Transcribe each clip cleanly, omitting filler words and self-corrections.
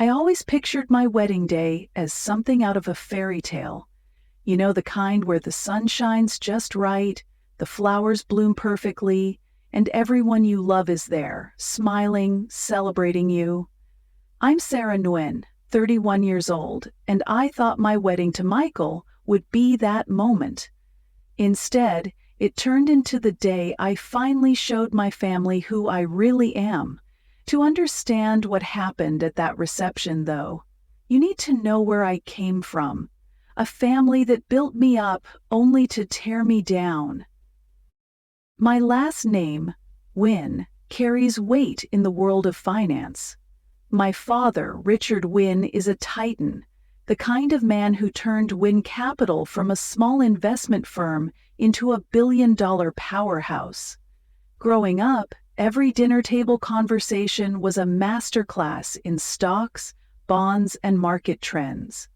I always pictured my wedding day as something out of a fairy tale. You know, the kind where the sun shines just right, the flowers bloom perfectly, and everyone you love is there, smiling, celebrating you. I'm Sarah Nguyen, 31 years old, and I thought my wedding to Michael would be that moment. Instead, it turned into the day I finally showed my family who I really am. To understand what happened at that reception, though, you need to know where I came from. A family that built me up only to tear me down. My last name, Nguyen, carries weight in the world of finance. My father, Richard Nguyen, is a titan, the kind of man who turned Nguyen Capital from a small investment firm into a billion-dollar powerhouse. Growing up, every dinner table conversation was a masterclass in stocks, bonds, and market trends.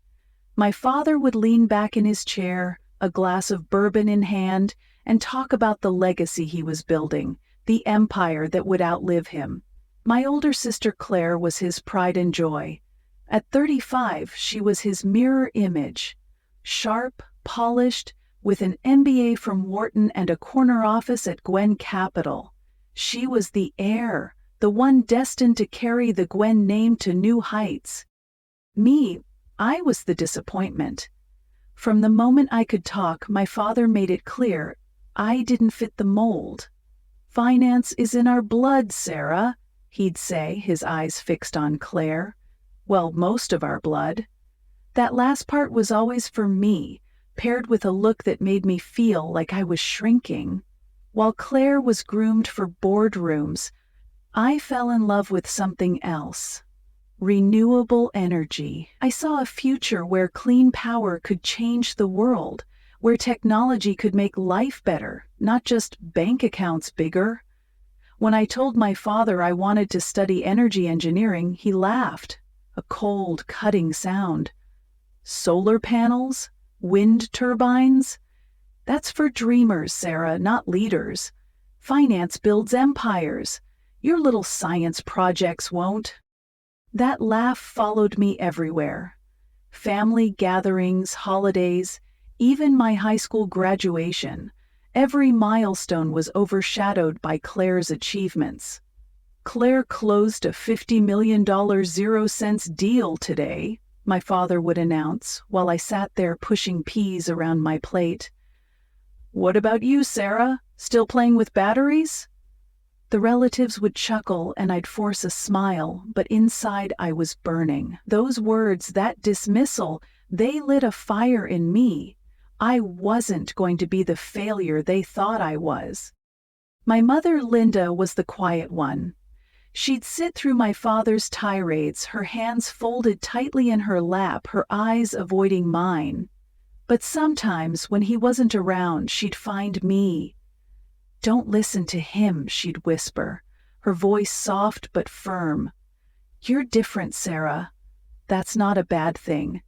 My father would lean back in his chair, a glass of bourbon in hand, and talk about the legacy he was building, the empire that would outlive him. My older sister Claire was his pride and joy. At 35, she was his mirror image. Sharp, polished, with an MBA from Wharton and a corner office at Gwen Capital. She was the heir, the one destined to carry the Gwen name to new heights. Me, I was the disappointment. From the moment I could talk, my father made it clear I didn't fit the mold. "Finance is in our blood, Sarah," he'd say, his eyes fixed on Claire. Well, most of our blood. That last part was always for me, paired with a look that made me feel like I was shrinking. While Claire was groomed for boardrooms, I fell in love with something else. Renewable energy. I saw a future where clean power could change the world, where technology could make life better, not just bank accounts bigger. When I told my father I wanted to study energy engineering, he laughed. A cold, cutting sound. Solar panels? Wind turbines? That's for dreamers, Sarah, not leaders. Finance builds empires. Your little science projects won't. That laugh followed me everywhere. Family gatherings, holidays, even my high school graduation. Every milestone was overshadowed by Claire's achievements. "Claire closed a $50 million 0-cents deal today," my father would announce while I sat there pushing peas around my plate. "What about you, Sarah? Still playing with batteries?" The relatives would chuckle and I'd force a smile, but inside I was burning. Those words, that dismissal, they lit a fire in me. I wasn't going to be the failure they thought I was. My mother, Linda, was the quiet one. She'd sit through my father's tirades, her hands folded tightly in her lap, her eyes avoiding mine. But sometimes, when he wasn't around, she'd find me. "Don't listen to him," she'd whisper, her voice soft but firm. "You're different, Sarah. That's not a bad thing."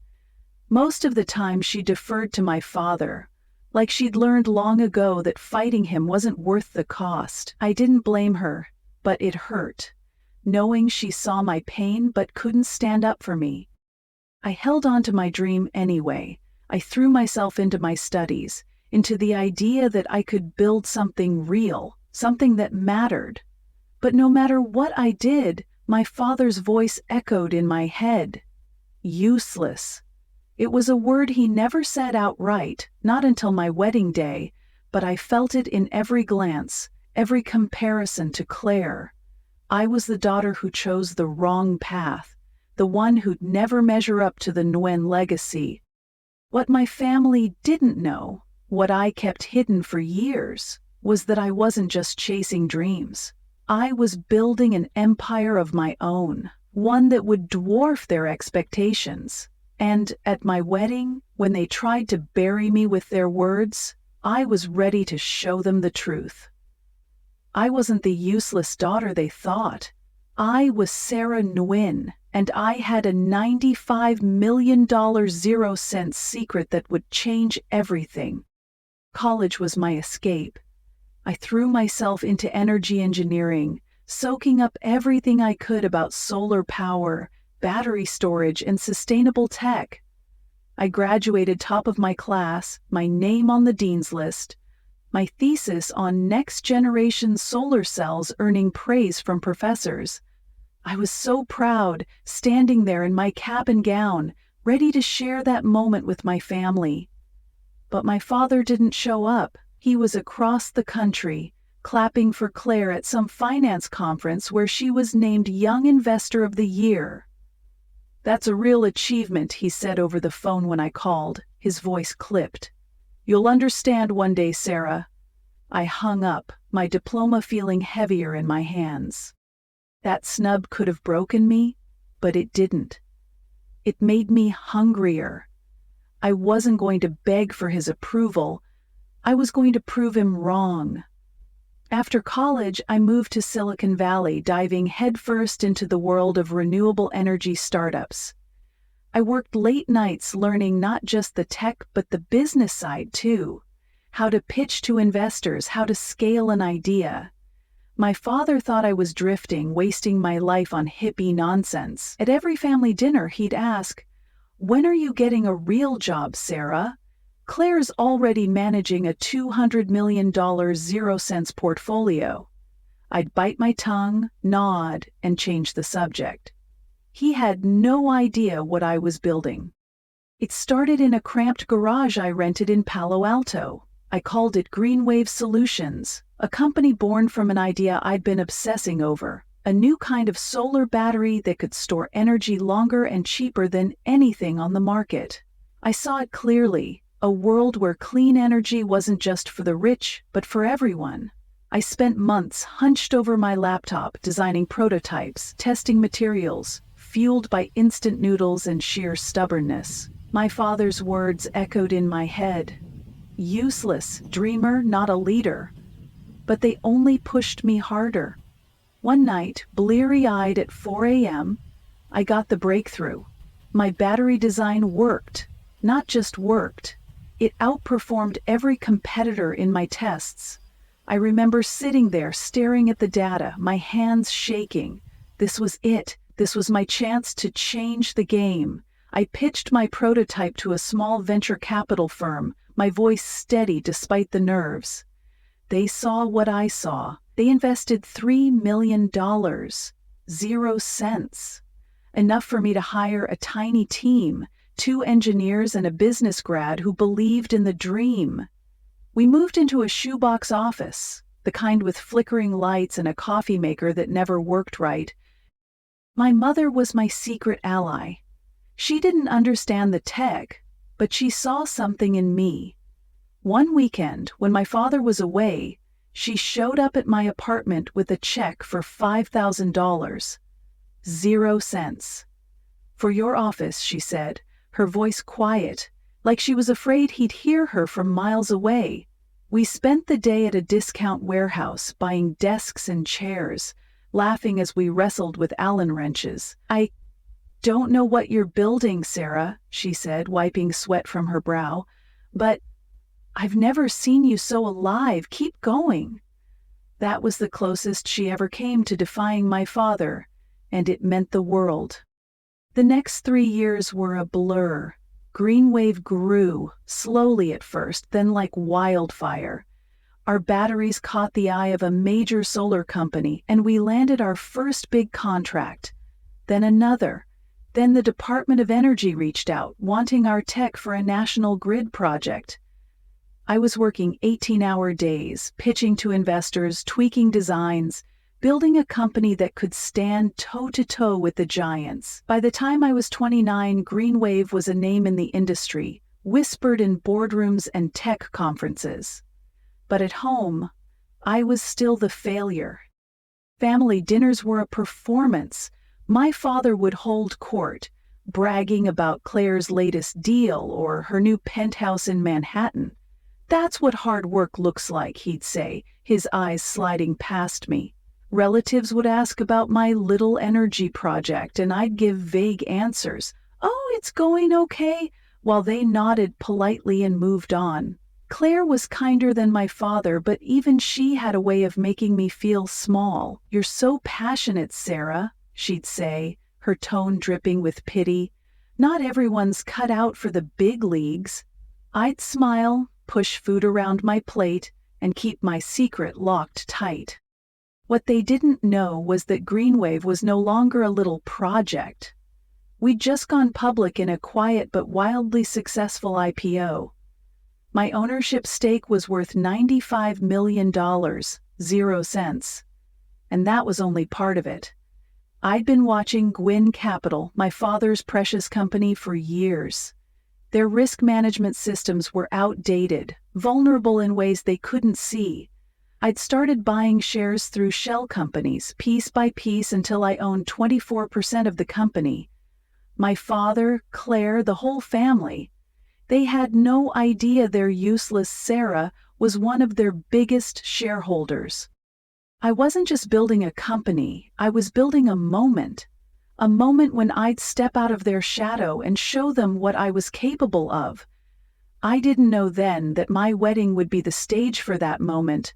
Most of the time she deferred to my father, like she'd learned long ago that fighting him wasn't worth the cost. I didn't blame her, but it hurt, knowing she saw my pain but couldn't stand up for me. I held on to my dream anyway. I threw myself into my studies, into the idea that I could build something real, something that mattered. But no matter what I did, my father's voice echoed in my head. Useless. It was a word he never said outright, not until my wedding day, but I felt it in every glance, every comparison to Claire. I was the daughter who chose the wrong path, the one who'd never measure up to the Nguyen legacy. What my family didn't know, what I kept hidden for years, was that I wasn't just chasing dreams. I was building an empire of my own, one that would dwarf their expectations. And at my wedding, when they tried to bury me with their words, I was ready to show them the truth. I wasn't the useless daughter they thought. I was Sarah Nguyen, and I had a $95 million 0-cent secret that would change everything. College was my escape. I threw myself into energy engineering, soaking up everything I could about solar power, battery storage and sustainable tech. I graduated top of my class, my name on the dean's list, my thesis on next-generation solar cells earning praise from professors. I was so proud, standing there in my cap and gown, ready to share that moment with my family. But my father didn't show up. He was across the country, clapping for Claire at some finance conference where she was named Young Investor of the Year. "That's a real achievement," he said over the phone when I called, his voice clipped. "You'll understand one day, Sarah." I hung up, my diploma feeling heavier in my hands. That snub could have broken me, but it didn't. It made me hungrier. I wasn't going to beg for his approval. I was going to prove him wrong. After college, I moved to Silicon Valley, diving headfirst into the world of renewable energy startups. I worked late nights learning not just the tech but the business side too. How to pitch to investors, how to scale an idea. My father thought I was drifting, wasting my life on hippie nonsense. At every family dinner, he'd ask, "When are you getting a real job, Sarah? Claire's already managing a $200 million 0-cents portfolio." I'd bite my tongue, nod, and change the subject. He had no idea what I was building. It started in a cramped garage I rented in Palo Alto. I called it Greenwave Solutions, a company born from an idea I'd been obsessing over, a new kind of solar battery that could store energy longer and cheaper than anything on the market. I saw it clearly. A world where clean energy wasn't just for the rich, but for everyone. I spent months hunched over my laptop, designing prototypes, testing materials, fueled by instant noodles and sheer stubbornness. My father's words echoed in my head. Useless, dreamer, not a leader. But they only pushed me harder. One night, bleary-eyed at 4 a.m., I got the breakthrough. My battery design worked. Not just worked. It outperformed every competitor in my tests. I remember sitting there staring at the data, my hands shaking. This was it. This was my chance to change the game. I pitched my prototype to a small venture capital firm, my voice steady despite the nerves. They saw what I saw. They invested $3 million. 0 cents. Enough for me to hire a tiny team. 2 engineers and a business grad who believed in the dream. We moved into a shoebox office, the kind with flickering lights and a coffee maker that never worked right. My mother was my secret ally. She didn't understand the tech, but she saw something in me. One weekend, when my father was away, she showed up at my apartment with a check for $5,000. 0 cents. "For your office," she said, her voice quiet, like she was afraid he'd hear her from miles away. We spent the day at a discount warehouse, buying desks and chairs, laughing as we wrestled with Allen wrenches. "I don't know what you're building, Sarah," she said, wiping sweat from her brow, "but I've never seen you so alive. Keep going." That was the closest she ever came to defying my father, and it meant the world. The next 3 years were a blur. Greenwave grew, slowly at first, then like wildfire. Our batteries caught the eye of a major solar company, and we landed our first big contract. Then another. Then the Department of Energy reached out, wanting our tech for a national grid project. I was working 18-hour days, pitching to investors, tweaking designs, building a company that could stand toe-to-toe with the giants. By the time I was 29, Greenwave was a name in the industry, whispered in boardrooms and tech conferences. But at home, I was still the failure. Family dinners were a performance. My father would hold court, bragging about Claire's latest deal or her new penthouse in Manhattan. "That's what hard work looks like," he'd say, his eyes sliding past me. Relatives would ask about my little energy project, and I'd give vague answers. "Oh, it's going okay," while they nodded politely and moved on. Claire was kinder than my father, but even she had a way of making me feel small. "You're so passionate, Sarah," she'd say, her tone dripping with pity. "Not everyone's cut out for the big leagues." I'd smile, push food around my plate, and keep my secret locked tight. What they didn't know was that Greenwave was no longer a little project. We'd just gone public in a quiet but wildly successful IPO. My ownership stake was worth $95 million, 0 cents. And that was only part of it. I'd been watching Gwyn Capital, my father's precious company, for years. Their risk management systems were outdated, vulnerable in ways they couldn't see. I'd started buying shares through shell companies, piece by piece, until I owned 24% of the company. My father, Claire, the whole family. They had no idea their useless Sarah was one of their biggest shareholders. I wasn't just building a company, I was building a moment when I'd step out of their shadow and show them what I was capable of. I didn't know then that my wedding would be the stage for that moment,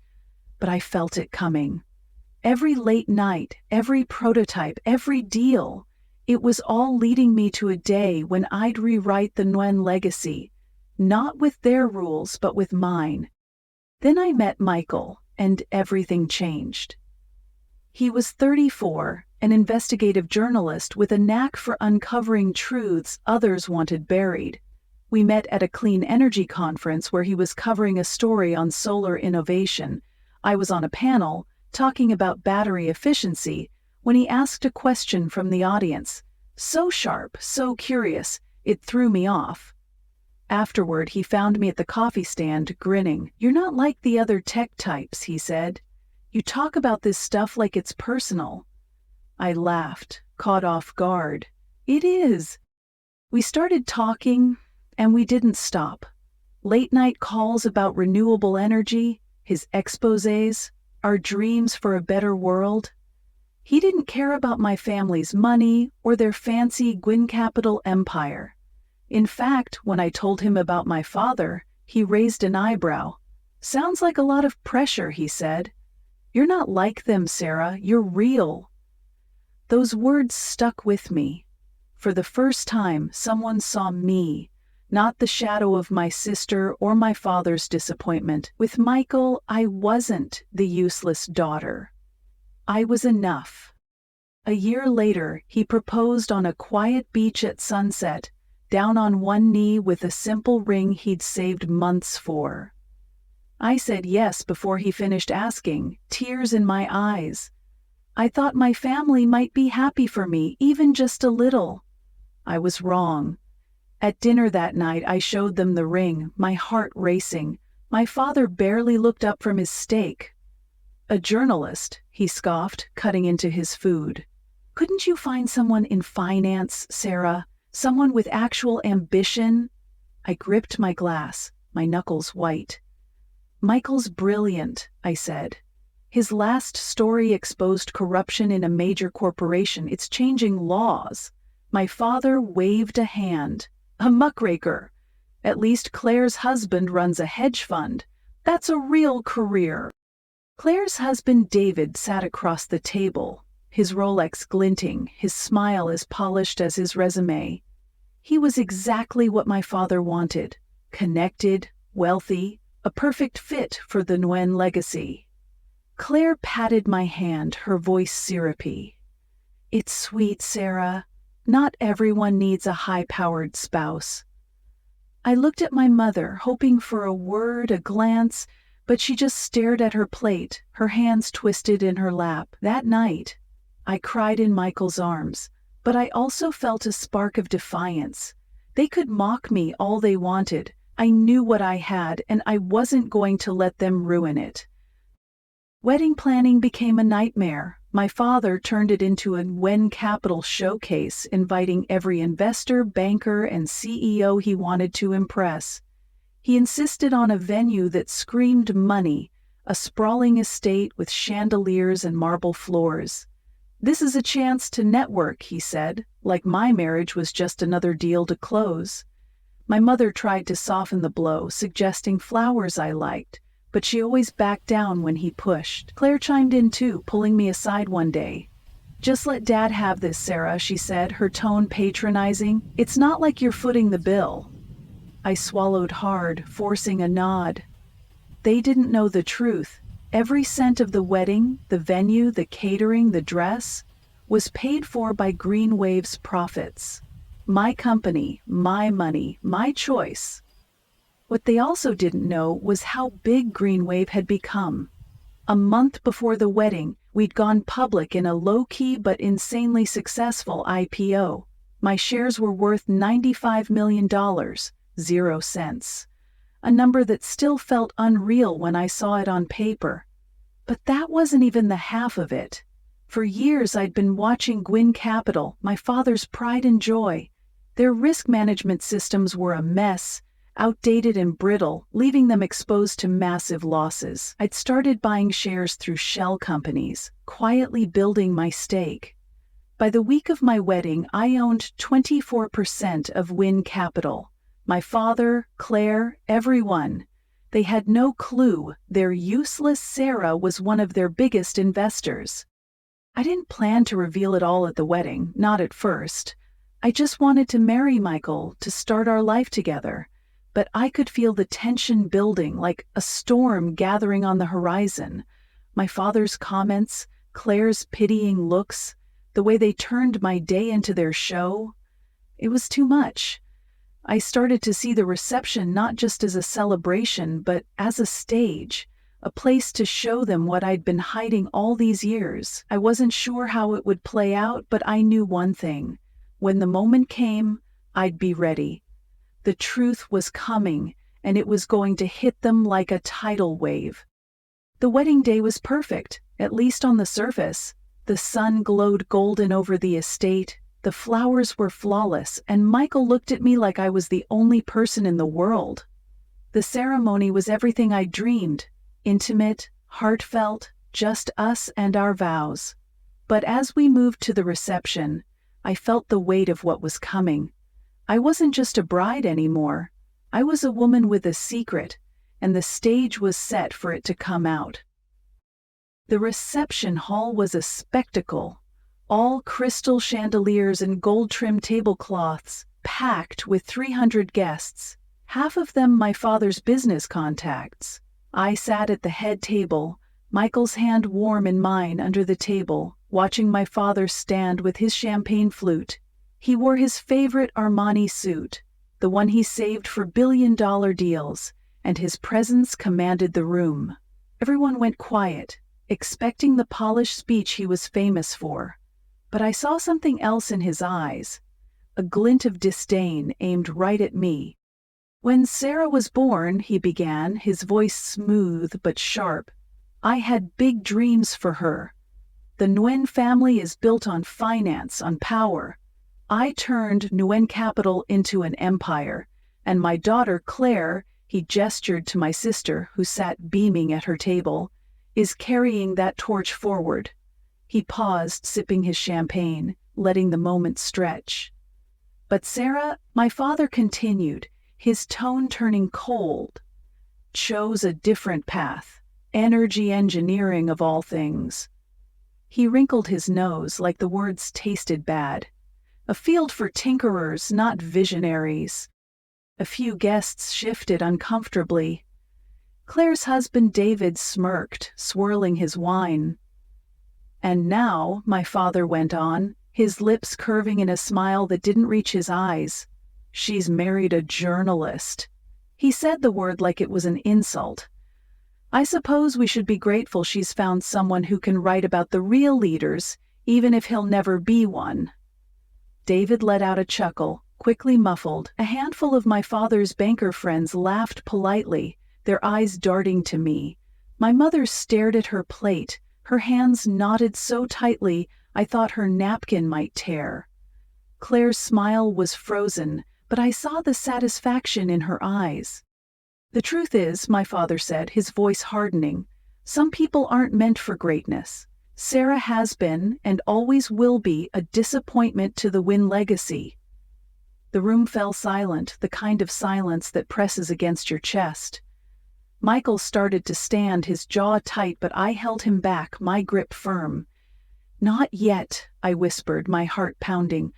but I felt it coming. Every late night, every prototype, every deal, it was all leading me to a day when I'd rewrite the Nguyen legacy, not with their rules but with mine. Then I met Michael, and everything changed. He was 34, an investigative journalist with a knack for uncovering truths others wanted buried. We met at a clean energy conference where he was covering a story on solar innovation. I was on a panel, talking about battery efficiency, when he asked a question from the audience. So sharp, so curious, it threw me off. Afterward, he found me at the coffee stand, grinning. "You're not like the other tech types," he said. "You talk about this stuff like it's personal." I laughed, caught off guard. "It is." We started talking, and we didn't stop. Late-night calls about renewable energy, his exposés, our dreams for a better world. He didn't care about my family's money or their fancy Gwyn Capital empire. In fact, when I told him about my father, he raised an eyebrow. "Sounds like a lot of pressure," he said. "You're not like them, Sarah. You're real." Those words stuck with me. For the first time, someone saw me, not the shadow of my sister or my father's disappointment. With Michael, I wasn't the useless daughter. I was enough. A year later, he proposed on a quiet beach at sunset, down on one knee with a simple ring he'd saved months for. I said yes before he finished asking, tears in my eyes. I thought my family might be happy for me, even just a little. I was wrong. At dinner that night, I showed them the ring, my heart racing. My father barely looked up from his steak. "A journalist," he scoffed, cutting into his food. "Couldn't you find someone in finance, Sarah? Someone with actual ambition?" I gripped my glass, my knuckles white. "Michael's brilliant," I said. "His last story exposed corruption in a major corporation. It's changing laws." My father waved a hand. "A muckraker. At least Claire's husband runs a hedge fund. That's a real career." Claire's husband David sat across the table, his Rolex glinting, his smile as polished as his resume. He was exactly what my father wanted: connected, wealthy, a perfect fit for the Nguyen legacy. Claire patted my hand, her voice syrupy. "It's sweet, Sarah. Not everyone needs a high-powered spouse." I looked at my mother, hoping for a word, a glance, but she just stared at her plate, her hands twisted in her lap. That night, I cried in Michael's arms, but I also felt a spark of defiance. They could mock me all they wanted. I knew what I had, and I wasn't going to let them ruin it. Wedding planning became a nightmare. My father turned it into a Nguyen Capital showcase, inviting every investor, banker, and CEO he wanted to impress. He insisted on a venue that screamed money, a sprawling estate with chandeliers and marble floors. "This is a chance to network," he said, like my marriage was just another deal to close. My mother tried to soften the blow, suggesting flowers I liked, but she always backed down when he pushed. Claire chimed in too, pulling me aside one day. "Just let Dad have this, Sarah," she said, her tone patronizing. "It's not like you're footing the bill." I swallowed hard, forcing a nod. They didn't know the truth. Every cent of the wedding, the venue, the catering, the dress, was paid for by Green Wave's profits. My company, my money, my choice. What they also didn't know was how big Green Wave had become. A month before the wedding, we'd gone public in a low-key but insanely successful IPO. My shares were worth $95 million, 0 cents. A number that still felt unreal when I saw it on paper. But that wasn't even the half of it. For years I'd been watching Gwyn Capital, my father's pride and joy. Their risk management systems were a mess, outdated and brittle, leaving them exposed to massive losses. I'd started buying shares through shell companies, quietly building my stake. By the week of my wedding, I owned 24% of Gwyn Capital. My father, Claire, everyone. They had no clue their useless Sarah was one of their biggest investors. I didn't plan to reveal it all at the wedding, not at first. I just wanted to marry Michael, to start our life together. But I could feel the tension building, like a storm gathering on the horizon. My father's comments, Claire's pitying looks, the way they turned my day into their show. It was too much. I started to see the reception not just as a celebration, but as a stage, a place to show them what I'd been hiding all these years. I wasn't sure how it would play out, but I knew one thing. When the moment came, I'd be ready. The truth was coming, and it was going to hit them like a tidal wave. The wedding day was perfect, at least on the surface. The sun glowed golden over the estate. The flowers were flawless, and Michael looked at me like I was the only person in the world. The ceremony was everything I dreamed, intimate, heartfelt, just us and our vows. But as we moved to the reception, I felt the weight of what was coming. I wasn't just a bride anymore. I was a woman with a secret, and the stage was set for it to come out. The reception hall was a spectacle. All crystal chandeliers and gold-trimmed tablecloths, packed with 300 guests, half of them my father's business contacts. I sat at the head table, Michael's hand warm in mine under the table, watching my father stand with his champagne flute. He wore his favorite Armani suit, the one he saved for billion-dollar deals, and his presence commanded the room. Everyone went quiet, expecting the polished speech he was famous for. But I saw something else in his eyes, a glint of disdain aimed right at me. "When Sarah was born," he began, his voice smooth but sharp, "I had big dreams for her. The Nguyen family is built on finance, on power. I turned Nguyen Capital into an empire, and my daughter Claire," he gestured to my sister who sat beaming at her table, "is carrying that torch forward." He paused, sipping his champagne, letting the moment stretch. "But Sarah," my father continued, his tone turning cold, "chose a different path, energy engineering of all things." He wrinkled his nose like the words tasted bad. "A field for tinkerers, not visionaries." A few guests shifted uncomfortably. Claire's husband David smirked, swirling his wine. "And now," my father went on, his lips curving in a smile that didn't reach his eyes, "she's married a journalist." He said the word like it was an insult. "I suppose we should be grateful she's found someone who can write about the real leaders, even if he'll never be one." David let out a chuckle, quickly muffled. A handful of my father's banker friends laughed politely, their eyes darting to me. My mother stared at her plate, her hands knotted so tightly I thought her napkin might tear. Claire's smile was frozen, but I saw the satisfaction in her eyes. "The truth is," my father said, his voice hardening, "some people aren't meant for greatness. Sarah has been, and always will be, a disappointment to the Wynn legacy." The room fell silent, the kind of silence that presses against your chest. Michael started to stand, his jaw tight, but I held him back, my grip firm. Not yet, I whispered, my heart pounding.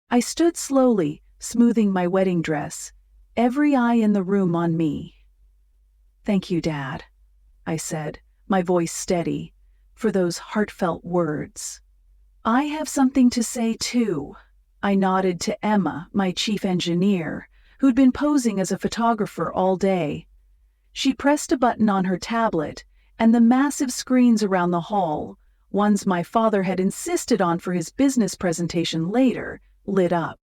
I stood slowly, smoothing my wedding dress, every eye in the room on me. Thank you, Dad, I said, my voice steady, for those heartfelt words. I have something to say, too. I nodded to Emma, my chief engineer, who'd been posing as a photographer all day. She pressed a button on her tablet, and the massive screens around the hall, ones my father had insisted on for his business presentation later, lit up.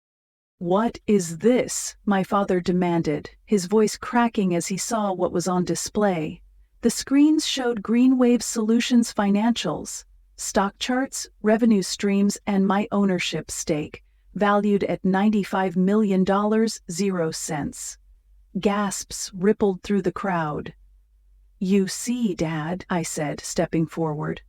"What is this?" my father demanded, his voice cracking as he saw what was on display. The screens showed Greenwave Solutions financials, stock charts, revenue streams, and my ownership stake, valued at $95 million, 0 cents. Gasps rippled through the crowd. "You see, Dad," I said, stepping forward.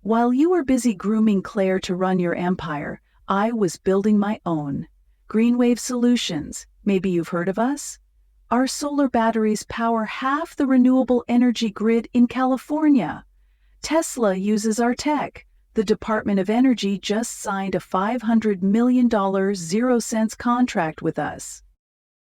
"While you were busy grooming Claire to run your empire, I was building my own. Greenwave Solutions, maybe you've heard of us? Our solar batteries power half the renewable energy grid in California. Tesla uses our tech. The Department of Energy just signed a $500 million 0 cents contract with us."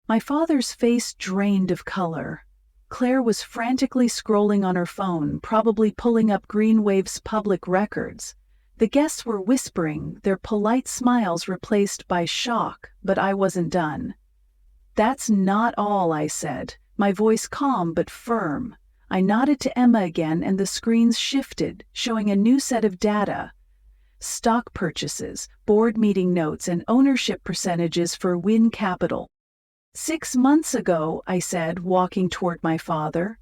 My father's face drained of color. Claire was frantically scrolling on her phone, probably pulling up Greenwave's public records. The guests were whispering, their polite smiles replaced by shock, but I wasn't done. "That's not all," I said, my voice calm but firm. I nodded to Emma again, and the screens shifted, showing a new set of data. Stock purchases, board meeting notes, and ownership percentages for Win Capital. 6 months ago, I said, walking toward my father,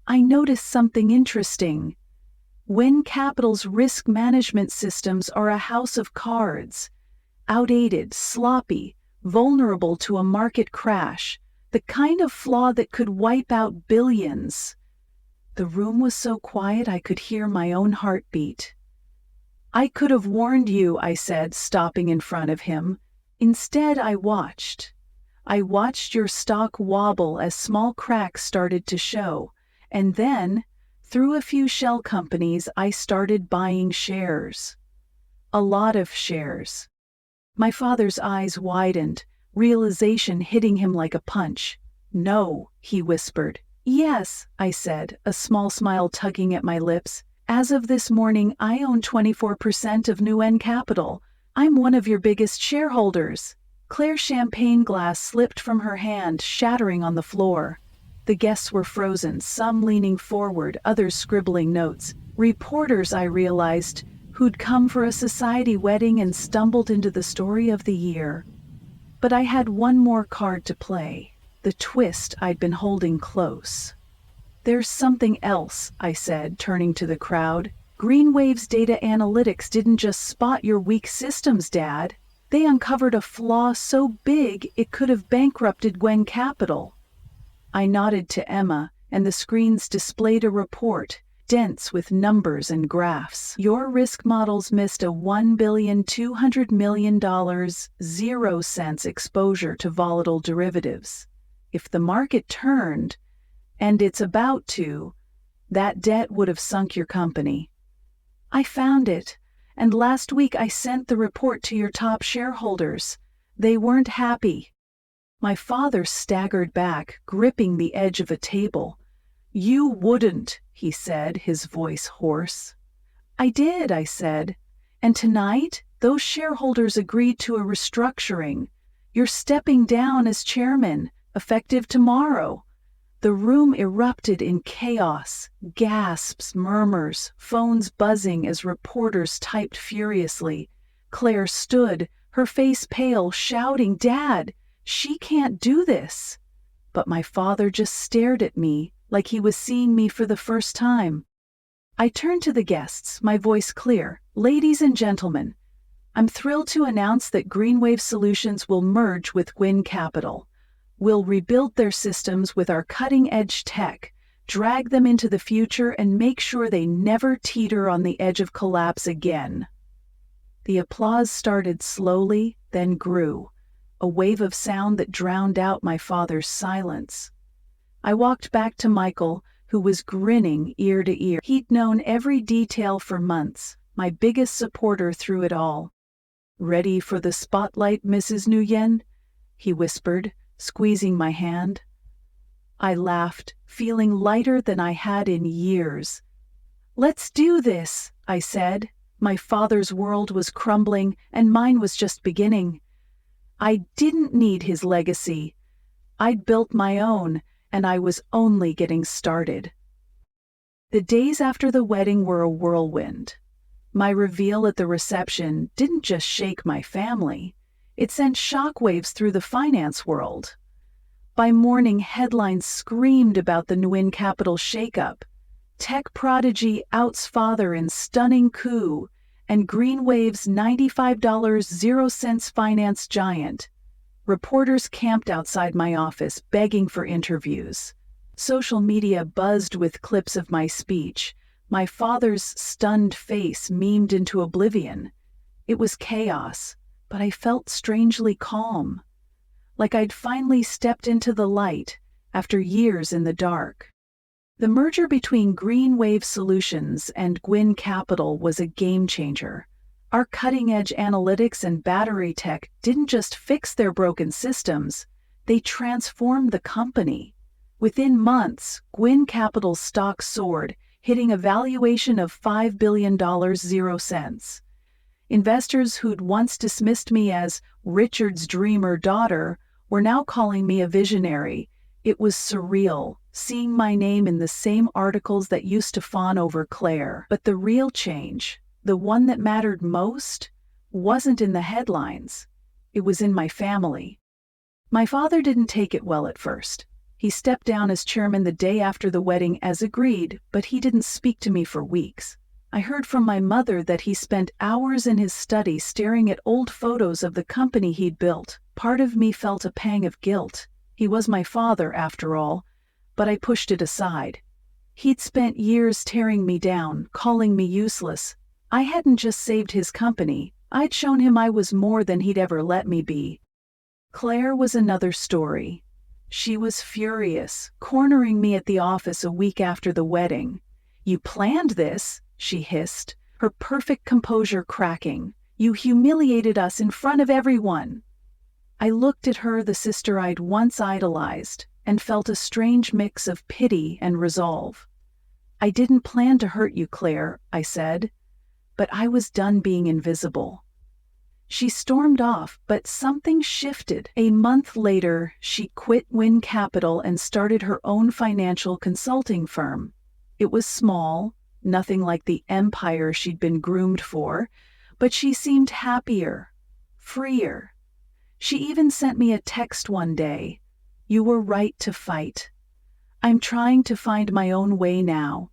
I noticed something interesting. Win Capital's risk management systems are a house of cards. Outdated, sloppy, vulnerable to a market crash, the kind of flaw that could wipe out billions. The room was so quiet I could hear my own heartbeat. "I could have warned you," I said, stopping in front of him. "Instead, I watched. I watched your stock wobble as small cracks started to show, and then, through a few shell companies, I started buying shares. A lot of shares." My father's eyes widened, realization hitting him like a punch. "No," he whispered. "Yes," I said, a small smile tugging at my lips. "As of this morning, I own 24% of New N Capital. I'm one of your biggest shareholders." Claire's champagne glass slipped from her hand, shattering on the floor. The guests were frozen, some leaning forward, others scribbling notes. Reporters, I realized, who'd come for a society wedding and stumbled into the story of the year. But I had one more card to play, the twist I'd been holding close. "There's something else," I said, turning to the crowd. "Greenwave's data analytics didn't just spot your weak systems, Dad. They uncovered a flaw so big it could have bankrupted Gwen Capital." I nodded to Emma, and the screens displayed a report, dense with numbers and graphs. "Your risk models missed a $1,200 million 0 cents exposure to volatile derivatives. If the market turned, and it's about to, that debt would have sunk your company. I found it, and last week I sent the report to your top shareholders. They weren't happy." My father staggered back, gripping the edge of a table. "You wouldn't," he said, his voice hoarse. "I did," I said. "And tonight, those shareholders agreed to a restructuring. You're stepping down as chairman, effective tomorrow." The room erupted in chaos, gasps, murmurs, phones buzzing as reporters typed furiously. Claire stood, her face pale, shouting, "Dad, she can't do this." But my father just stared at me, like he was seeing me for the first time. I turned to the guests, my voice clear. "Ladies and gentlemen, I'm thrilled to announce that Greenwave Solutions will merge with Win Capital. We'll rebuild their systems with our cutting-edge tech, drag them into the future, and make sure they never teeter on the edge of collapse again." The applause started slowly, then grew, a wave of sound that drowned out my father's silence. I walked back to Michael, who was grinning ear to ear. He'd known every detail for months, my biggest supporter through it all. "Ready for the spotlight, Mrs. Nguyen?" he whispered, squeezing my hand. I laughed, feeling lighter than I had in years. "Let's do this," I said. My father's world was crumbling, and mine was just beginning. I didn't need his legacy. I'd built my own, and I was only getting started. The days after the wedding were a whirlwind. My reveal at the reception didn't just shake my family, it sent shockwaves through the finance world. By morning, headlines screamed about the Nguyen capital shakeup. Tech prodigy outs father in stunning coup, and Greenwave's $95.00 finance giant. Reporters camped outside my office begging for interviews. Social media buzzed with clips of my speech, my father's stunned face memed into oblivion. It was chaos, but I felt strangely calm, like I'd finally stepped into the light after years in the dark. The merger between Greenwave Solutions and Gwyn Capital was a game-changer. Our cutting-edge analytics and battery tech didn't just fix their broken systems, they transformed the company. Within months, Gwyn Capital's stock soared, hitting a valuation of $5 billion. Investors who'd once dismissed me as Richard's dreamer daughter were now calling me a visionary. It was surreal, seeing my name in the same articles that used to fawn over Claire. But the real change, the one that mattered most, wasn't in the headlines. It was in my family. My father didn't take it well at first. He stepped down as chairman the day after the wedding as agreed, but he didn't speak to me for weeks. I heard from my mother that he spent hours in his study staring at old photos of the company he'd built. Part of me felt a pang of guilt. He was my father, after all, but I pushed it aside. He'd spent years tearing me down, calling me useless. I hadn't just saved his company, I'd shown him I was more than he'd ever let me be. Claire was another story. She was furious, cornering me at the office a week after the wedding. "You planned this," she hissed, her perfect composure cracking. "You humiliated us in front of everyone." I looked at her, the sister I'd once idolized, and felt a strange mix of pity and resolve. "I didn't plan to hurt you, Claire," I said, but I was done being invisible. She stormed off, but something shifted. A month later, she quit Win Capital and started her own financial consulting firm. It was small, nothing like the empire she'd been groomed for, but she seemed happier, freer. She even sent me a text one day. "You were right to fight. I'm trying to find my own way now."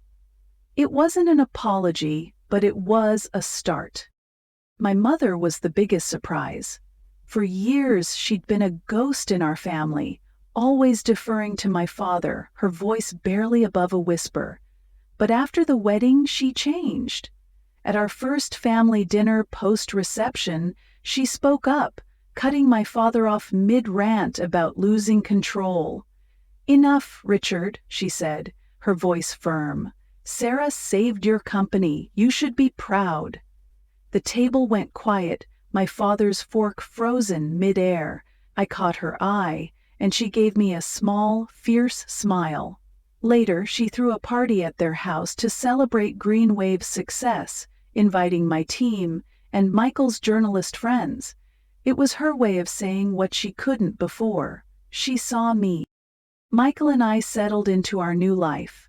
It wasn't an apology, but it was a start. My mother was the biggest surprise. For years, she'd been a ghost in our family, always deferring to my father, her voice barely above a whisper. But after the wedding, she changed. At our first family dinner post-reception, she spoke up, cutting my father off mid-rant about losing control. "Enough, Richard," she said, her voice firm. "Sarah saved your company. You should be proud." The table went quiet, my father's fork frozen mid-air. I caught her eye, and she gave me a small, fierce smile. Later, she threw a party at their house to celebrate Greenwave's success, inviting my team and Michael's journalist friends. It was her way of saying what she couldn't before. She saw me. Michael and I settled into our new life.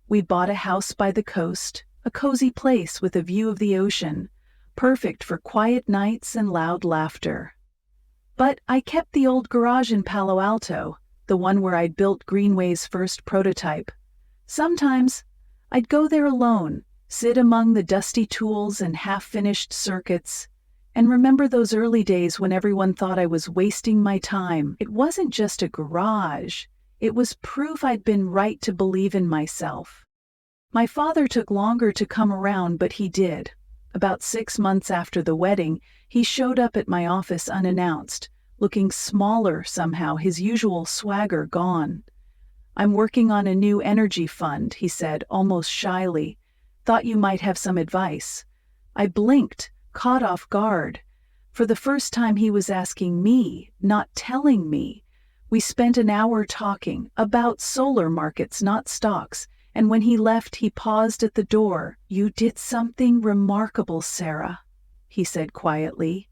We bought a house by the coast, a cozy place with a view of the ocean, perfect for quiet nights and loud laughter. But I kept the old garage in Palo Alto, the one where I'd built Greenway's first prototype. Sometimes, I'd go there alone, sit among the dusty tools and half-finished circuits, and remember those early days when everyone thought I was wasting my time. It wasn't just a garage. It was proof I'd been right to believe in myself. My father took longer to come around, but he did. About 6 months after the wedding, he showed up at my office unannounced, looking smaller somehow, his usual swagger gone. "I'm working on a new energy fund," he said, almost shyly. "Thought you might have some advice." I blinked, caught off guard. For the first time he was asking me, not telling me. We spent an hour talking about solar markets, not stocks, and when he left he paused at the door. "You did something remarkable, Sarah," he said quietly.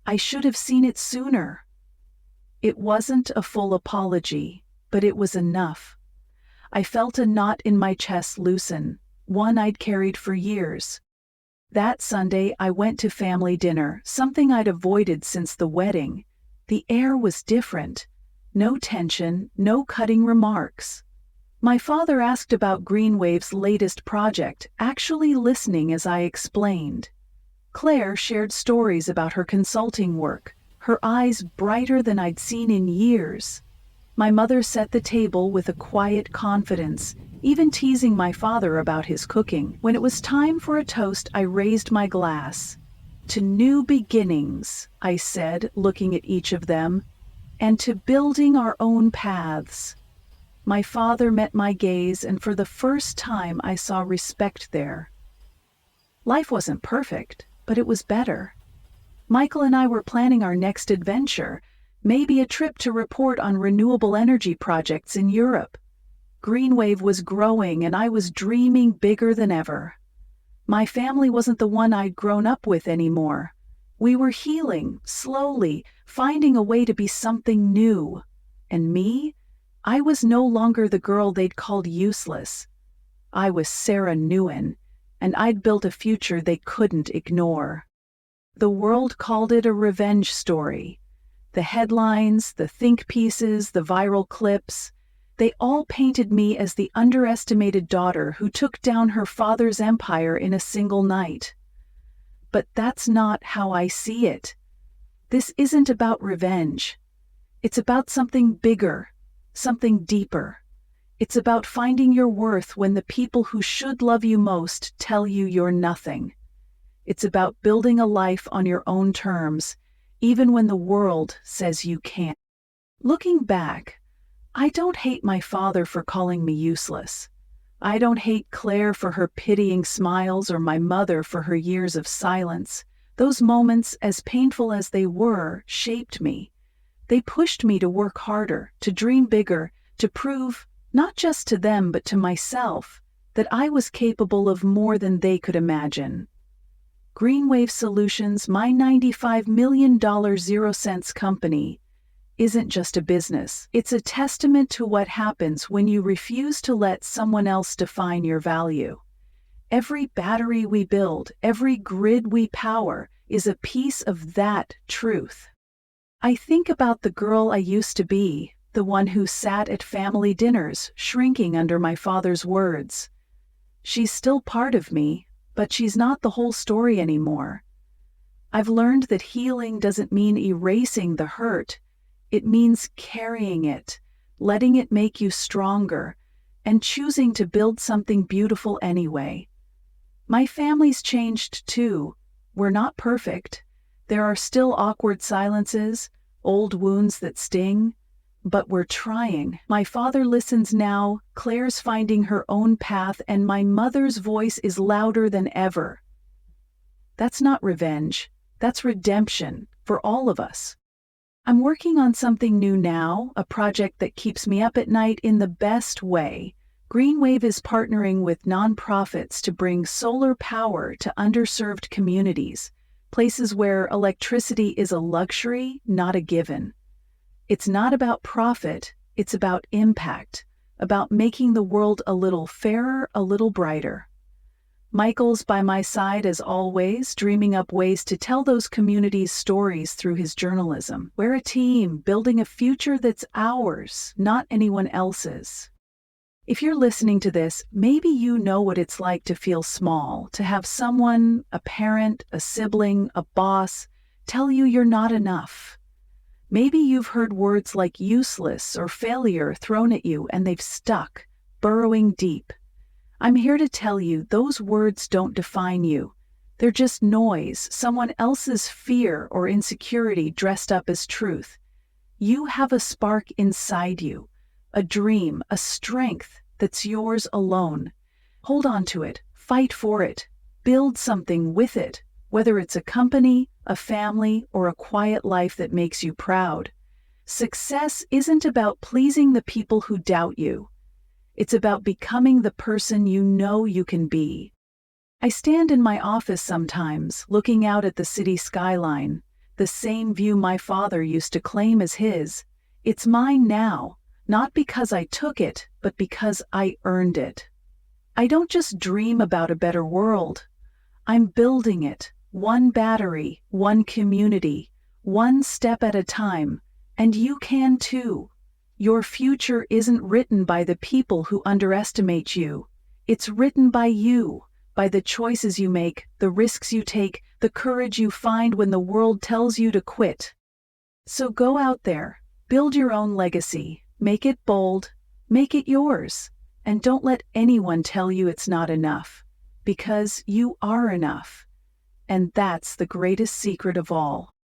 "I should have seen it sooner." It wasn't a full apology, but it was enough. I felt a knot in my chest loosen, one I'd carried for years. That Sunday I went to family dinner, something I'd avoided since the wedding. The air was different. No tension, no cutting remarks. My father asked about Greenwave's latest project, actually listening as I explained. Claire shared stories about her consulting work, her eyes brighter than I'd seen in years. My mother set the table with a quiet confidence, even teasing my father about his cooking. When it was time for a toast, I raised my glass. "To new beginnings," I said, looking at each of them, "and to building our own paths." My father met my gaze, and for the first time I saw respect there. Life wasn't perfect, but it was better. Michael and I were planning our next adventure, maybe a trip to report on renewable energy projects in Europe. Greenwave was growing, and I was dreaming bigger than ever. My family wasn't the one I'd grown up with anymore. We were healing, slowly, finding a way to be something new. And me? I was no longer the girl they'd called useless. I was Sarah Nguyen, and I'd built a future they couldn't ignore. The world called it a revenge story. The headlines, the think pieces, the viral clips, they all painted me as the underestimated daughter who took down her father's empire in a single night. But that's not how I see it. This isn't about revenge. It's about something bigger, something deeper. It's about finding your worth when the people who should love you most tell you you're nothing. It's about building a life on your own terms, even when the world says you can't. Looking back, I don't hate my father for calling me useless. I don't hate Claire for her pitying smiles or my mother for her years of silence. Those moments, as painful as they were, shaped me. They pushed me to work harder, to dream bigger, to prove, not just to them but to myself, that I was capable of more than they could imagine. Greenwave Solutions, my $95 million 0-cents company, isn't just a business. It's a testament to what happens when you refuse to let someone else define your value. Every battery we build, every grid we power, is a piece of that truth. I think about the girl I used to be, the one who sat at family dinners, shrinking under my father's words. She's still part of me, but she's not the whole story anymore. I've learned that healing doesn't mean erasing the hurt. It means carrying it, letting it make you stronger, and choosing to build something beautiful anyway. My family's changed too. We're not perfect. There are still awkward silences, old wounds that sting, but we're trying. My father listens now, Claire's finding her own path, and my mother's voice is louder than ever. That's not revenge. That's redemption, for all of us. I'm working on something new now, a project that keeps me up at night in the best way. Greenwave is partnering with nonprofits to bring solar power to underserved communities, places where electricity is a luxury, not a given. It's not about profit, it's about impact, about making the world a little fairer, a little brighter. Michael's by my side as always, dreaming up ways to tell those communities' stories through his journalism. We're a team, building a future that's ours, not anyone else's. If you're listening to this, maybe you know what it's like to feel small, to have someone, a parent, a sibling, a boss, tell you you're not enough. Maybe you've heard words like useless or failure thrown at you and they've stuck, burrowing deep. I'm here to tell you those words don't define you. They're just noise, someone else's fear or insecurity dressed up as truth. You have a spark inside you, a dream, a strength that's yours alone. Hold on to it, fight for it, Build something with it, whether it's a company, a family, or a quiet life that makes you proud. Success isn't about pleasing the people who doubt you. It's about becoming the person you know you can be. I stand in my office sometimes, looking out at the city skyline, the same view my father used to claim as his. It's mine now, not because I took it, but because I earned it. I don't just dream about a better world. I'm building it, one battery, one community, one step at a time, and you can too. Your future isn't written by the people who underestimate you. It's written by you, by the choices you make, the risks you take, the courage you find when the world tells you to quit. So go out there, build your own legacy, make it bold, make it yours, and don't let anyone tell you it's not enough, because you are enough. And that's the greatest secret of all.